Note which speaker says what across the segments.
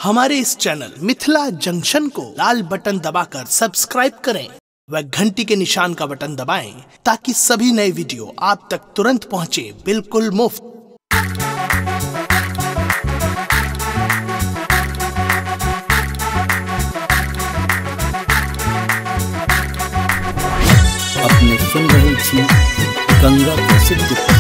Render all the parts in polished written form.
Speaker 1: हमारे इस channel Mithila junction को लाल button दबाकर सब्सक्राइब करें व घंटी के निशान का बटन दबाएं ताकि सभी नए वीडियो आप तक तुरंत पहुंचे बिल्कुल मुफ्त।
Speaker 2: अपने सुन रही थी गंगा प्रसिद्ध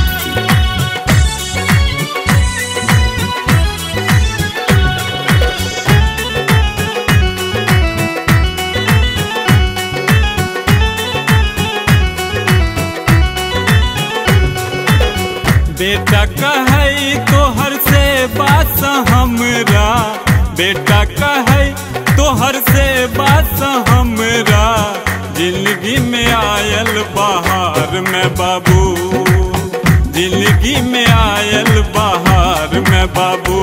Speaker 3: बेटा कहे तोहर से बात हमरा, बेटा कहे तोहर से बात हमरा, जिंदगी में आयल बहार में बाबू, जिंदगी में आयल बहार में बाबू।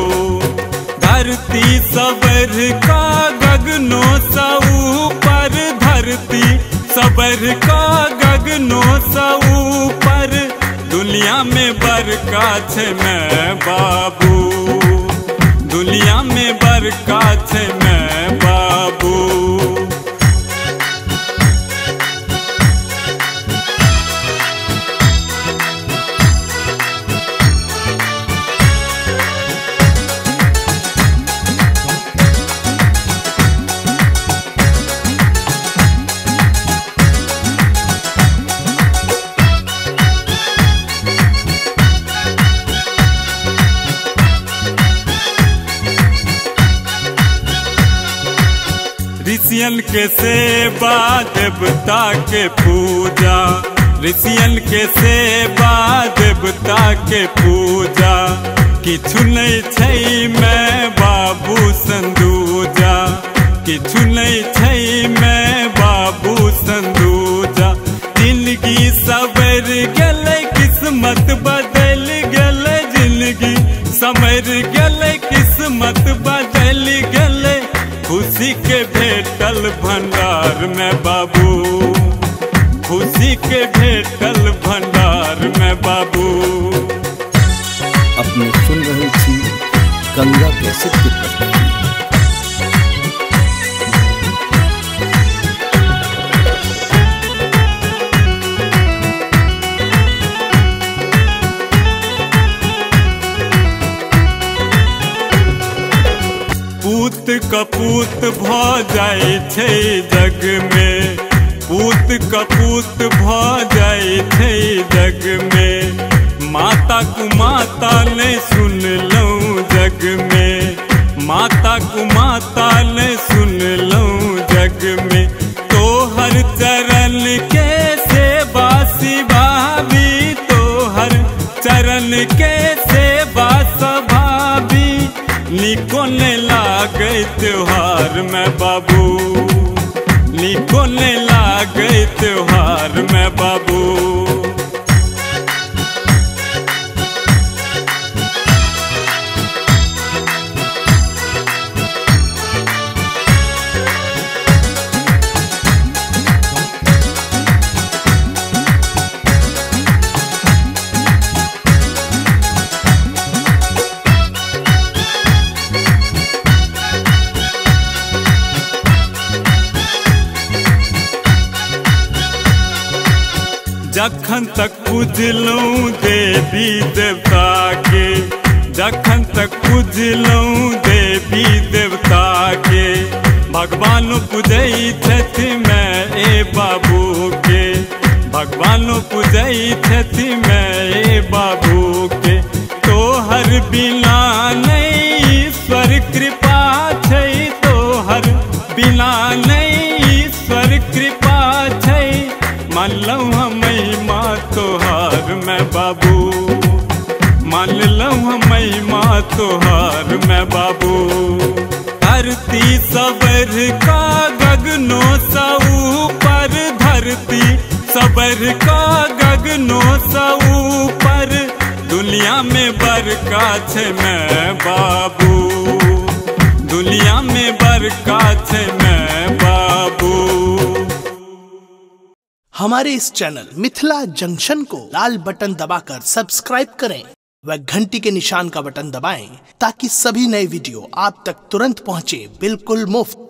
Speaker 3: धरती सबर का गगनो सा ऊपर, धरती सबर का गगनो सा ऊपर, दुनिया में बरका छे मैं बाबू, दुनिया में बरका छे मैं बाबू। ऋषियन के सेवा देवता के पूजा, ऋषियन के सेवा देवता के पूजा, किछु नहीं छै मैं बाबू संदूजा, किछु नहीं छै मैं बाबू संदूजा। जिंदगी सवर गले किस्मत बदल गले, जिंदगी समर गले किस्मत बदल गले, खुशी के भेटल भंडार में बाबू, खुशी के भेटल भंडार में बाबू।
Speaker 2: अपने सुन रही थी गंगा प्रसिद्ध प्रस्तुति।
Speaker 3: पूत कपूत भ जाय छै जग में, पूत कपूत भ जाय छै जग में, माता कुमाता ने सुनलहुँ जग में, माता कुमाता ने सुनलहुँ जग में। तोहर चरण के सेवा सिभावी, तोहर चरण के सेवा सभावी, निको ने लागे त्योहार में बाबू, निको ने लागे त्योहार में बाबू। जखन तक पूजलूँ देवी देवता के, जखन तक पूजलूँ देवी देवता के, भगवान पूजई छथि मैं ए बाबू के, भगवान पूजई छथि मैं ए बाबू के। तोहर बिना नहीं ईश्वर कृपा छै, तोहर बिना नहीं ईश्वर कृपा छै, मानलहुँ हम महिमा तोहार मैं बाबू, मानलहुँ हम महिमा तोहार मैं बाबू। धरती सबर का गगनो सा ऊपर, धरती सबर का गगनो सा ऊपर, दुनिया में बरका छे मैं बाबू, दुनिया में बरका छे मैं बाबू।
Speaker 1: हमारे इस चैनल मिथिला जंक्शन को लाल बटन दबाकर सब्सक्राइब करें। व घंटी के निशान का बटन दबाएं ताकि सभी नए वीडियो आप तक तुरंत पहुंचे बिल्कुल मुफ्त।